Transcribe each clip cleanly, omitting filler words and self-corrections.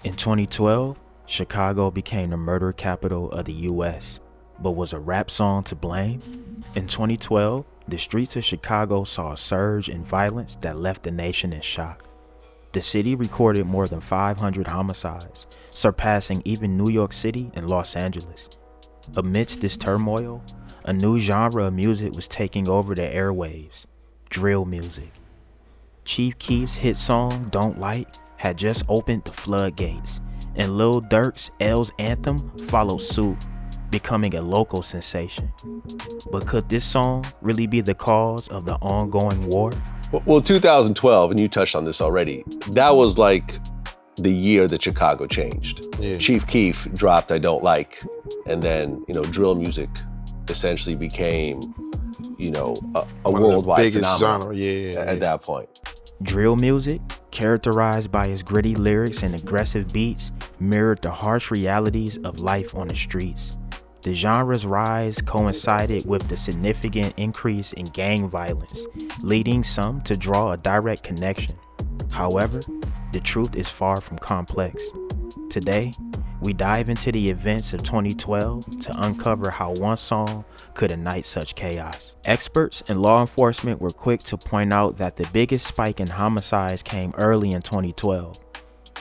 In 2012, Chicago became the murder capital of the US, but was a rap song to blame? In 2012, the streets of Chicago saw a surge in violence that left the nation in shock. The city recorded more than 500 homicides, surpassing even New York City and Los Angeles. Amidst this turmoil, a new genre of music was taking over the airwaves: drill music. Chief Keef's hit song, Don't Like, had just opened the floodgates, and Lil Durk's Anthem followed suit, becoming a local sensation. But could this song really be the cause of the ongoing war? Well, 2012, and you touched on this already, that was like the year that Chicago changed. Yeah. Chief Keef dropped I Don't Like, and then, drill music essentially became, a worldwide biggest phenomenon genre, at that point. Drill music, characterized by its gritty lyrics and aggressive beats, mirrored the harsh realities of life on the streets. The genre's rise coincided with the significant increase in gang violence, leading some to draw a direct connection. However, the truth is far from complex. Today, we dive into the events of 2012 to uncover how one song could ignite such chaos. Experts and law enforcement were quick to point out that the biggest spike in homicides came early in 2012.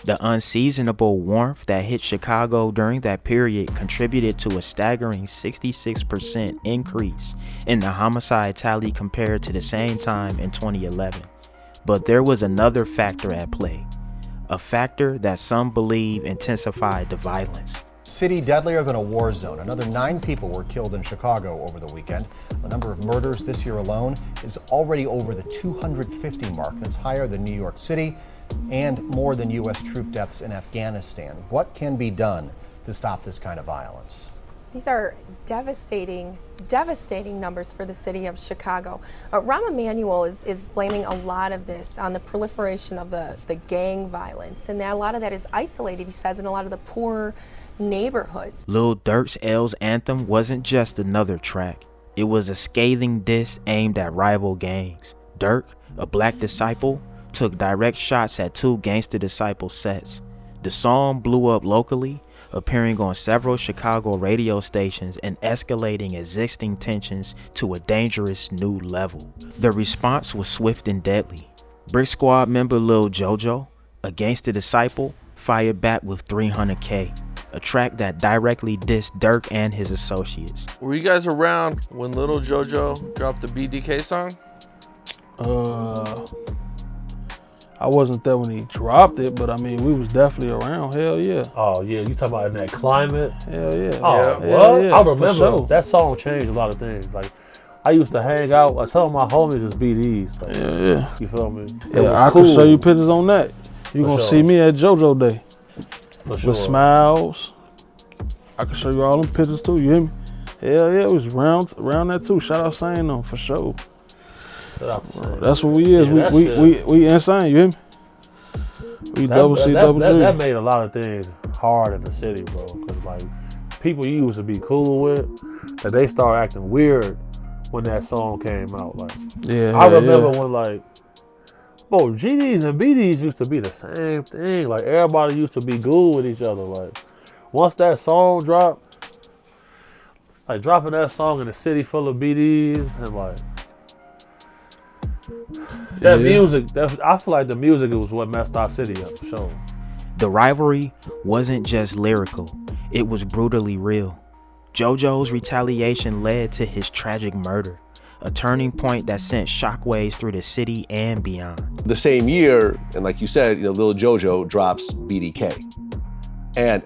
The unseasonable warmth that hit Chicago during that period contributed to a staggering 66% increase in the homicide tally compared to the same time in 2011. But there was another factor at play, a factor that some believe intensified the violence. City deadlier than a war zone. Another 9 people were killed in Chicago over the weekend. The number of murders this year alone is already over the 250 mark. That's higher than New York City and more than U.S. troop deaths in Afghanistan. What can be done to stop this kind of violence? These are devastating numbers for the city of Chicago. Rahm Emanuel is blaming a lot of this on the proliferation of the gang violence, and that a lot of that is isolated, he says, in a lot of the poor neighborhoods. Lil Durk's Anthem wasn't just another track. It was a scathing diss aimed at rival gangs. Durk, a black disciple, took direct shots at 2 Gangsta Disciple sets. The song blew up locally, appearing on several Chicago radio stations and escalating existing tensions to a dangerous new level. The response was swift and deadly. Brick Squad member Lil JoJo, a Gangsta Disciple, fired back with 300K, a track that directly dissed Durk and his associates. Were you guys around when Lil JoJo dropped the BDK song? I wasn't there when he dropped it, but I mean, we was definitely around. Hell yeah. Oh yeah, you talking about in that climate? Hell yeah. Oh, yeah, what? yeah, I remember sure. that song changed a lot of things. Like, I used to hang out. Like, some of my homies is BDs. Like, Yeah. you feel me? Yeah, I can show you pictures on that. You For gonna sure. see me at JoJo Day For sure. with smiles. I can show you all them pictures too. You hear me? Hell yeah, it was around that too. Shout out saying them for sure. That's what we is. Yeah, we insane. You hear me? We double C, double G. That made a lot of things hard in the city, bro. Cause like people you used to be cool with, that they started acting weird when that song came out. Like, I remember when like, bro, GDs and BDs used to be the same thing. Like everybody used to be cool with each other. Like once that song dropped, like dropping that song in a city full of BDs and like. That music, I feel like the music was what messed our city up, for sure. The rivalry wasn't just lyrical, it was brutally real. JoJo's retaliation led to his tragic murder, a turning point that sent shockwaves through the city and beyond. The same year, and like you said, Lil JoJo drops BDK. And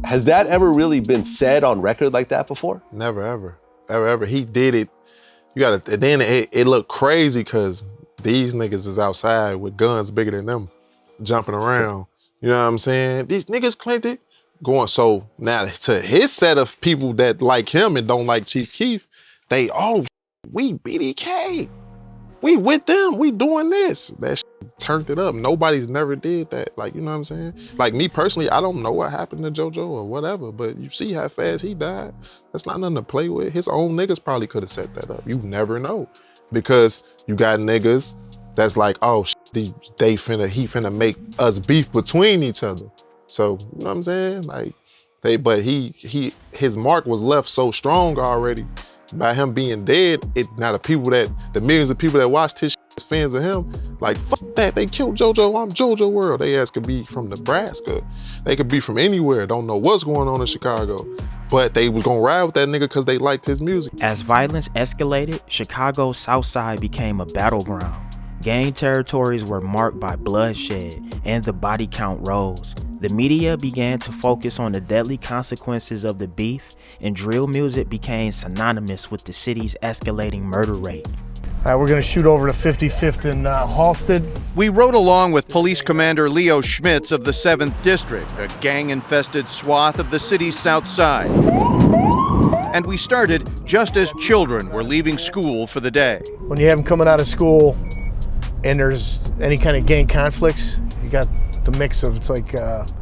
has that ever really been said on record like that before? Never, ever. He did it. You gotta, and then it looked crazy because these niggas is outside with guns bigger than them, jumping around. You know what I'm saying? These niggas claimed it. Going, so now to his set of people that like him and don't like Chief Keef, we BDK. We with them, we doing this. That turned it up. Nobody's never did that. Like, you know what I'm saying? Like me personally, I don't know what happened to JoJo or whatever, but you see how fast he died. That's not nothing to play with. His own niggas probably could have set that up. You never know. Because you got niggas that's like, oh, he finna make us beef between each other. So, you know what I'm saying? Like, but his mark was left so strong already by him being dead. Now the millions of people that watched his shit as fans of him, like, fuck that, they killed JoJo, I'm JoJo World. They ass could be from Nebraska. They could be from anywhere, don't know what's going on in Chicago. But they was gonna ride with that nigga because they liked his music. As violence escalated, Chicago's South Side became a battleground. Gang territories were marked by bloodshed and the body count rose. The media began to focus on the deadly consequences of the beef, and drill music became synonymous with the city's escalating murder rate. All right, we're gonna shoot over to 55th and Halsted. We rode along with Police Commander Leo Schmitz of the 7th District, a gang-infested swath of the city's South Side. And we started just as children were leaving school for the day. When you have them coming out of school and there's any kind of gang conflicts, you got the mix of, it's like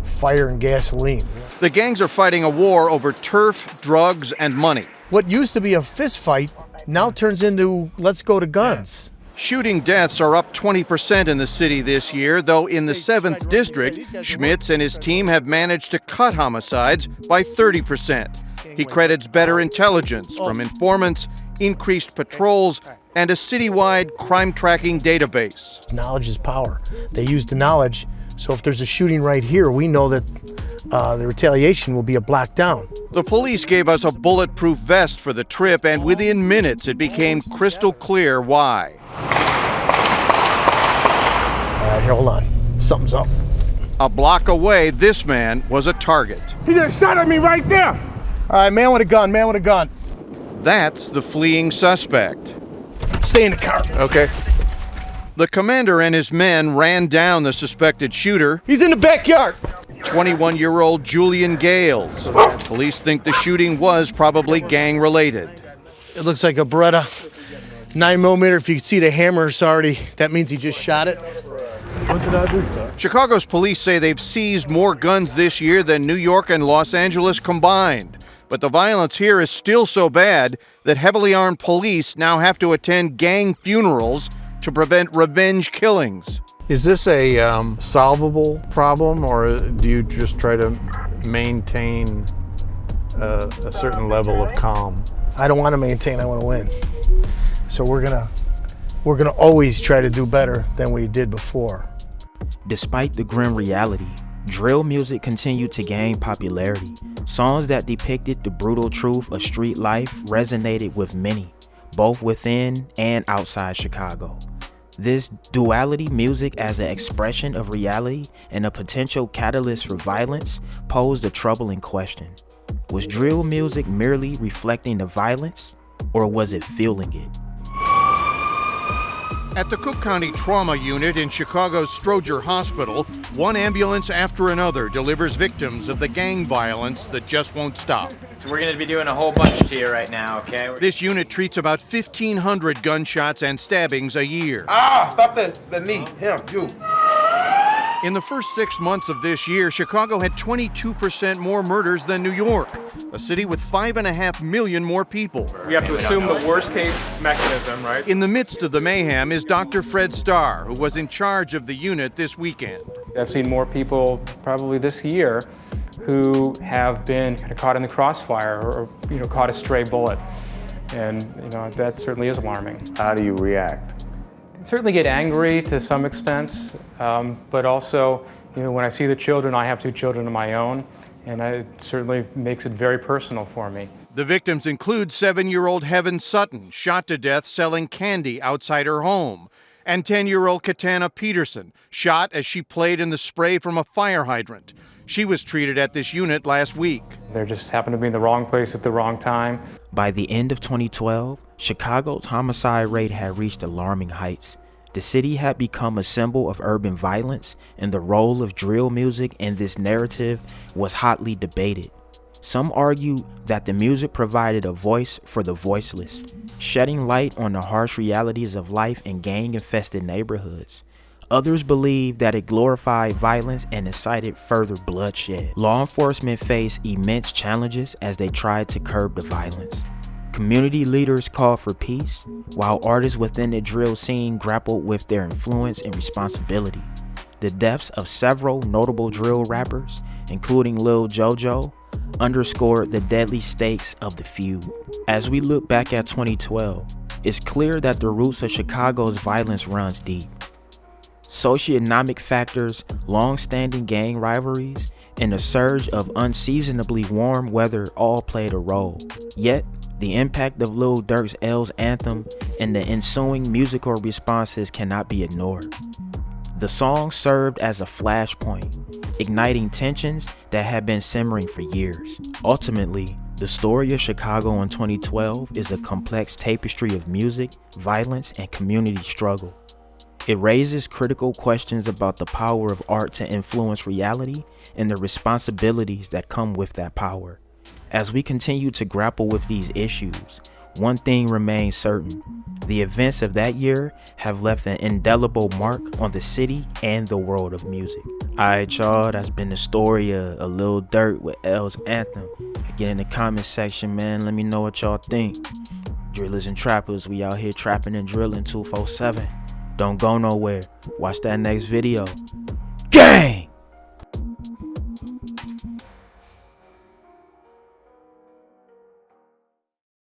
fire and gasoline. The gangs are fighting a war over turf, drugs, and money. What used to be a fist fight now turns into let's go to guns. Shooting deaths are up 20% in the city this year, though in the 7th District, Schmitz and his team have managed to cut homicides by 30%. He credits better intelligence from informants, increased patrols, and a citywide crime tracking database. Knowledge is power. They use the knowledge, so if there's a shooting right here, we know that the retaliation will be a black down. The police gave us a bulletproof vest for the trip, and within minutes it became crystal clear why. All right, hold on. Something's up. A block away, this man was a target. He just shot at me right there. All right, man with a gun, man with a gun. That's the fleeing suspect. Stay in the car. Okay. The commander and his men ran down the suspected shooter. He's in the backyard. 21-year-old Julian Gales. Police think the shooting was probably gang-related. It looks like a Beretta 9mm. If you can see the hammers already, that means he just shot it. What did I do, sir? Chicago's police say they've seized more guns this year than New York and Los Angeles combined. But the violence here is still so bad that heavily armed police now have to attend gang funerals to prevent revenge killings. Is this a solvable problem, or do you just try to maintain a certain level of calm? I don't want to maintain, I want to win. So we're gonna always try to do better than we did before. Despite the grim reality, drill music continued to gain popularity. Songs that depicted the brutal truth of street life resonated with many, both within and outside Chicago. This duality, music as an expression of reality and a potential catalyst for violence, posed a troubling question. Was drill music merely reflecting the violence, or was it fueling it? At the Cook County Trauma Unit in Chicago's Stroger Hospital, one ambulance after another delivers victims of the gang violence that just won't stop. So we're going to be doing a whole bunch to you right now, okay? This unit treats about 1,500 gunshots and stabbings a year. Stop the knee, him, you. In the first 6 months of this year, Chicago had 22% more murders than New York, a city with 5.5 million more people. We have to assume the worst case mechanism, right? In the midst of the mayhem is Dr. Fred Starr, who was in charge of the unit this weekend. I've seen more people probably this year who have been kind of caught in the crossfire or caught a stray bullet. And that certainly is alarming. How do you react? Certainly get angry to some extent, but also, when I see the children, I have 2 children of my own, and it certainly makes it very personal for me. The victims include 7-year-old Heaven Sutton, shot to death selling candy outside her home, and 10-year-old Katana Peterson, shot as she played in the spray from a fire hydrant. She was treated at this unit last week. They just happened to be in the wrong place at the wrong time. By the end of 2012, Chicago's homicide rate had reached alarming heights. The city had become a symbol of urban violence, and the role of drill music in this narrative was hotly debated. Some argue that the music provided a voice for the voiceless, shedding light on the harsh realities of life in gang-infested neighborhoods. Others believe that it glorified violence and incited further bloodshed. Law enforcement faced immense challenges as they tried to curb the violence. Community leaders called for peace, while artists within the drill scene grappled with their influence and responsibility. The deaths of several notable drill rappers, including Lil JoJo, underscored the deadly stakes of the feud. As we look back at 2012, it's clear that the roots of Chicago's violence runs deep. Socioeconomic factors, long-standing gang rivalries, and a surge of unseasonably warm weather all played a role. Yet, the impact of Lil Durk's L's Anthem and the ensuing musical responses cannot be ignored. The song served as a flashpoint, igniting tensions that had been simmering for years. Ultimately, the story of Chicago in 2012 is a complex tapestry of music, violence, and community struggle. It raises critical questions about the power of art to influence reality and the responsibilities that come with that power. As we continue to grapple with these issues, one thing remains certain: the events of that year have left an indelible mark on the city and the world of music. Alright y'all, that's been the story of Lil Durk with L's Anthem. Get in the comment section, man. Let me know what y'all think. Drillers and trappers, we out here trapping and drilling 247. Don't go nowhere. Watch that next video. Gang!